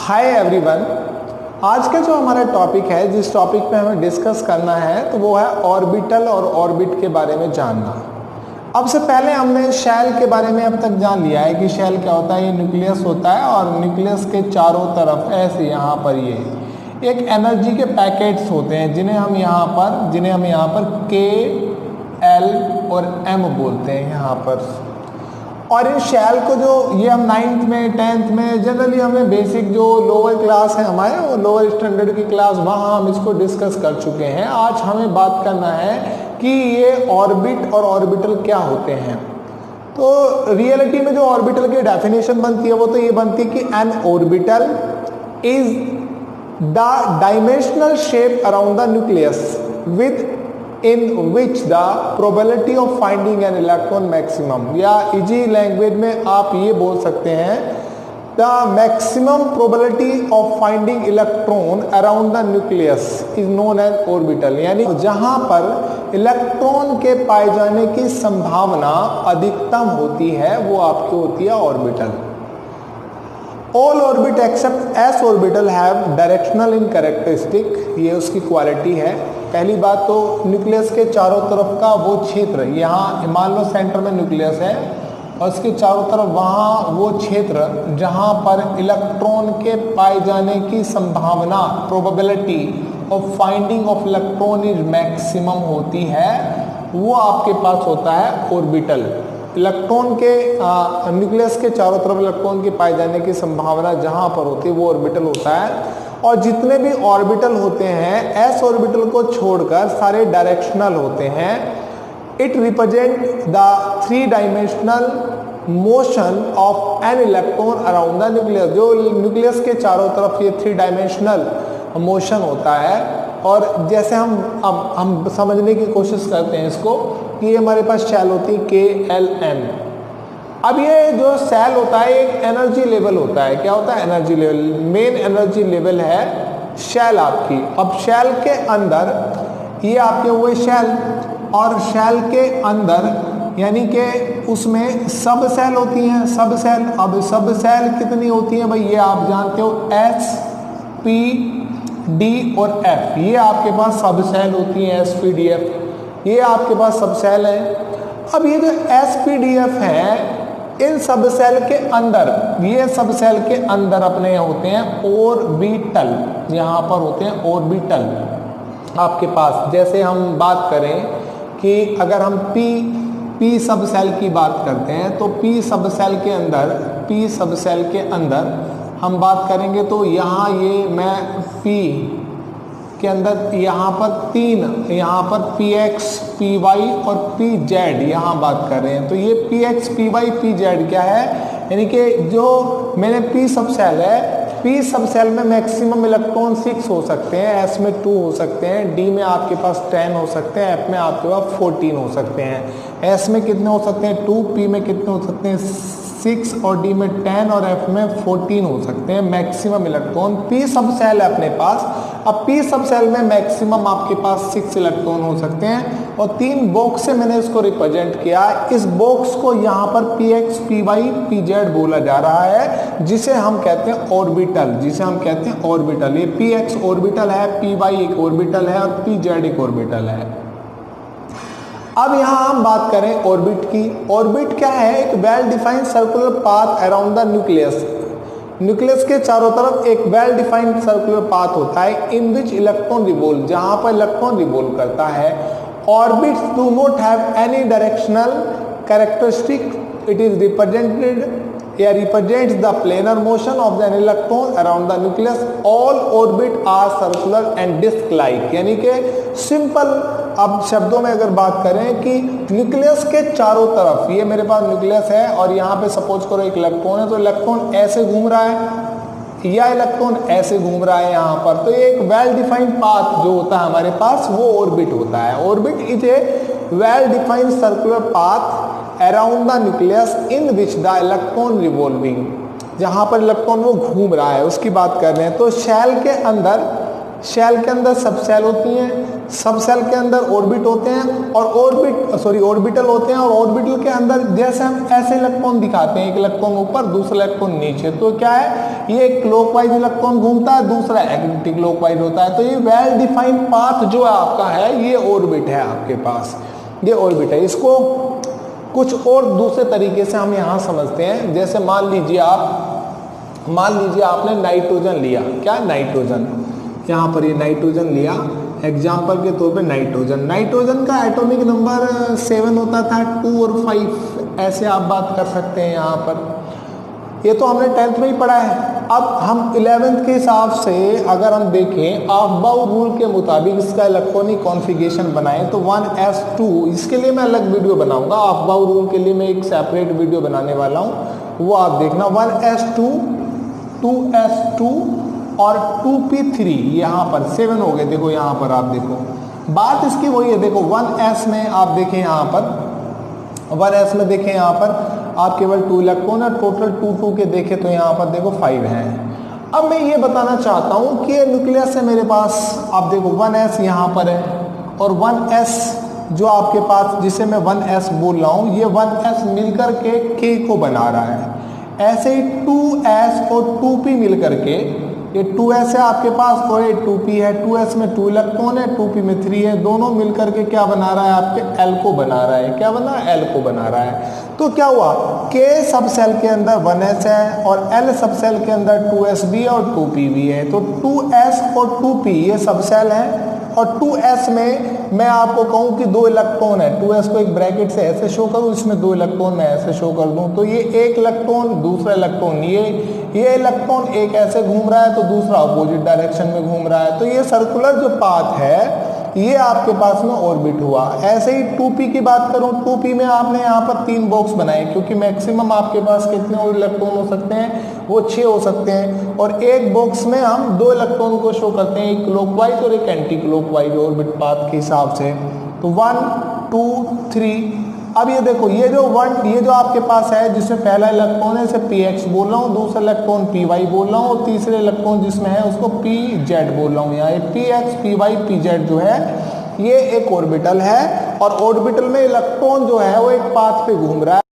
Hi everyone, आज का जो हमारा टॉपिक है, जिस टॉपिक पे हमें डिस्कस करना है तो वो है ऑर्बिटल और ऑर्बिट के बारे में जानना। अब से पहले हमने शेल के बारे में अब तक जान लिया है कि शेल क्या होता है। ये न्यूक्लियस होता है और न्यूक्लियस के चारों तरफ ऐसे यहाँ पर ये एक एनर्जी के पैकेट्स होते हैं जिन्हें हम यहाँ पर के, एल और एम बोलते हैं यहाँ पर। और इन शेल को जो ये हम 9th में 10th में जनरली हमें बेसिक जो लोअर क्लास है हमारे, वो लोअर स्टैंडर्ड की क्लास, वहाँ हम इसको डिस्कस कर चुके हैं। आज हमें बात करना है कि ये ऑर्बिट और ऑर्बिटल क्या होते हैं। तो रियलिटी में जो ऑर्बिटल की डेफिनेशन बनती है वो तो ये बनती है कि N orbital is the dimensional shape around the nucleus with in which the probability of finding an electron maximum, या इजी लैंग्वेज में आप ये बोल सकते हैं the maximum probability of finding electron around the nucleus is known as orbital। यानी जहां पर इलेक्ट्रॉन के पाए जाने की संभावना अधिकतम होती है वो आपकी होती है orbital. All orbit except s orbital have directional in characteristic, ये उसकी क्वालिटी है। पहली बात तो न्यूक्लियस के चारों तरफ का वो क्षेत्र, यहाँ मान लो सेंटर में न्यूक्लियस है और उसके चारों तरफ वहाँ वो क्षेत्र जहाँ पर इलेक्ट्रॉन के पाए जाने की संभावना, probability of finding of electron is maximum होती है, वो आपके पास होता है ऑर्बिटल। इलेक्ट्रॉन के न्यूक्लियस के चारों तरफ इलेक्ट्रॉन के पाए जाने की संभावना जहाँ पर होती है वो ऑर्बिटल होता है। और जितने भी ऑर्बिटल होते हैं एस ऑर्बिटल को छोड़कर सारे डायरेक्शनल होते हैं। It represent the 3 dimensional motion of an electron around the nucleus. जो न्यूक्लियस के चारों तरफ ये 3 डायमेंशनल मोशन होता है। और जैसे हम समझने की कोशिश करते हैं इसको कि ये हमारे पास शेल होती है के, एल, एम। अब ये जो सेल होता है एक एनर्जी लेवल होता है। क्या होता है? Energy level. Main energy level है शेल आपकी। अब शेल के अंदर ये आपके हुए शेल, और शेल के अंदर यानी कि उसमें सब सेल होती हैं, सब सेल। अब सब सेल कितनी होती हैं भाई, ये आप जानते हो, एस, पी, डी और एफ। ये आपके पास सब सेल होती हैं, एस, पी, डी, एफ, ये आपके पास सब सेल हैं। अब ये जो एस, पी, डी, एफ है, इन सब सेल के अंदर, ये सब सेल के अंदर अपने होते हैं ऑर्बिटल। यहाँ पर होते हैं ऑर्बिटल आपके पास। जैसे हम बात करें कि अगर हम पी सब सेल की बात करते हैं तो पी सब सेल के अंदर हम बात करेंगे तो यहाँ ये मैं पी के अंदर यहाँ पर 3, यहाँ पर पी एक्स, पी वाई और पी जेड यहाँ बात कर रहे हैं। तो ये P X, P Y, P Z क्या है, यानी कि जो मैंने पी सब सेल है, पी सब सेल में मैक्सिमम इलेक्ट्रॉन 6 हो सकते हैं, एस में 2 हो सकते हैं, डी में आपके पास 10 हो सकते हैं, एफ में आपके पास 14 हो सकते हैं। एस में कितने हो सकते हैं? 2, पी में कितने हो सकते हैं? 6 और डी में 10 और एफ में 14 हो सकते हैं मैक्सिमम इलेक्ट्रॉन। पी सब सेल है अपने पास। अब पी सब सेल में मैक्सिमम आपके पास 6 इलेक्ट्रॉन हो सकते हैं और 3 बॉक्स से मैंने इसको रिप्रेजेंट किया। इस बॉक्स को यहाँ पर P X, P Y, P Z बोला जा रहा है, जिसे हम कहते हैं ऑर्बिटल। ये पी एक्स ऑर्बिटल है, पी वाई एक ऑर्बिटल है और पी जेड एक ऑर्बिटल है। अब यहाँ हम बात करें ऑर्बिट की। ऑर्बिट क्या है? एक well defined circular path around the nucleus. Nucleus के चारों तरफ एक वेल डिफाइंड सर्कुलर पाथ होता है इन विच इलेक्ट्रॉन रिवॉल्व, जहाँ पर इलेक्ट्रॉन रिवॉल्व करता है। Orbits do not have any directional characteristic. It is represents the planar motion of the electron around the nucleus. All orbit are circular and disc like। यानी कि simple अब शब्दों में अगर बात करें कि न्यूक्लियस के चारों तरफ, ये मेरे पास न्यूक्लियस है और यहाँ पे सपोज करो एक इलेक्ट्रॉन है, तो इलेक्ट्रॉन ऐसे घूम रहा है या इलेक्ट्रॉन ऐसे घूम रहा है यहाँ पर। तो एक वेल डिफाइंड पाथ जो होता है हमारे पास वो ऑर्बिट होता है। Orbit is a well defined circular path around the nucleus in which the electron revolving, जहाँ पर इलेक्ट्रॉन वो घूम रहा है उसकी बात कर रहे हैं। तो शेल के अंदर शेल के अंदर सब सेल होती हैं, सब सेल के अंदर ऑर्बिट होते हैं और ऑर्बिटल होते हैं, और ऑर्बिटल के अंदर जैसे हम ऐसे इलेक्ट्रॉन दिखाते हैं, एक इलेक्ट्रॉन ऊपर दूसरा इलेक्ट्रॉन नीचे, तो क्या है ये क्लॉकवाइज इलेक्ट्रॉन घूमता है, दूसरा एंटी क्लॉकवाइज होता है। तो ये वेल डिफाइंड पाथ जो आपका है ये ऑर्बिट है आपके पास, ये ऑर्बिट है। इसको कुछ और दूसरे तरीके से हम यहाँ समझते हैं। जैसे मान लीजिए आपने नाइट्रोजन लिया, क्या नाइट्रोजन, यहाँ पर ये नाइट्रोजन लिया एग्जाम्पल के तौर पे नाइट्रोजन का एटॉमिक नंबर 7 होता था, 2 और 5 ऐसे आप बात कर सकते हैं यहाँ पर। ये तो हमने 10th में ही पढ़ा है। अब हम 11th के हिसाब से अगर हम देखें अफबाउ रूल के मुताबिक इसका इलेक्ट्रॉनिक कॉन्फ़िगरेशन बनाएं तो 1s2, इसके लिए मैं अलग वीडियो बनाऊंगा, अफबाउ रूल के लिए मैं एक सेपरेट वीडियो बनाने वाला हूँ, वो आप देखना। 1s2, 2s2 और 2p3, यहाँ पर 7 हो गए। देखो यहाँ पर आप देखो बात इसकी वही है। देखो 1s में आप देखें यहाँ पर 1s में देखें यहाँ पर आप केवल 2 इलेक्ट्रॉन है, टोटल 2 के देखें तो यहाँ पर देखो 5 हैं। अब मैं ये बताना चाहता हूँ कि न्यूक्लियस है मेरे पास, आप देखो 1s यहाँ पर है और 1s जो आपके पास जिसे मैं 1s बोल रहा हूँ, ये 1s मिलकर के k को बना रहा है। ऐसे ही 2s और 2p मिलकर के, ये 2s है आपके पास और ये 2p है, 2s में 2 इलेक्ट्रॉन है, 2p में 3 है, दोनों मिलकर के क्या बना रहा है आपके L को बना रहा है। क्या बना है? L को बना रहा है। तो क्या हुआ K सब सेल के अंदर 1s है और L सब सेल के अंदर 2s भी है और 2p भी है। तो 2s और 2p ये सब सेल है और 2s में मैं आपको कहूँ कि 2 इलेक्ट्रॉन है, 2s को एक ब्रैकेट से ऐसे शो करूँ, इसमें 2 इलेक्ट्रॉन मैं ऐसे शो कर दूँ, तो ये एक इलेक्ट्रॉन दूसरा इलेक्ट्रॉन, ये इलेक्ट्रॉन एक ऐसे घूम रहा है तो दूसरा अपोजिट डायरेक्शन में घूम रहा है। तो ये सर्कुलर जो पाथ है ये आपके पास में ऑर्बिट हुआ। ऐसे ही 2p की बात करूं, 2p में आपने यहाँ पर 3 बॉक्स बनाए क्योंकि मैक्सिमम आपके पास कितने और इलेक्ट्रॉन हो सकते हैं, वो 6 हो सकते हैं और एक बॉक्स में हम 2 इलेक्ट्रॉन को शो करते हैं, एक क्लॉकवाइज और एक एंटी क्लॉकवाइज ऑर्बिट पाथ के हिसाब से। तो 1 2 3। अब ये देखो ये जो आपके पास है जिसमें पहला इलेक्ट्रॉन है इसे px बोल रहा हूँ, दूसरा इलेक्ट्रॉन py बोल रहा हूँ और तीसरे इलेक्ट्रॉन जिसमें है उसको pz बोल रहा हूँ। यहाँ ये px py pz जो है ये एक ऑर्बिटल है और ऑर्बिटल में इलेक्ट्रॉन जो है वो एक पाथ पे घूम रहा है।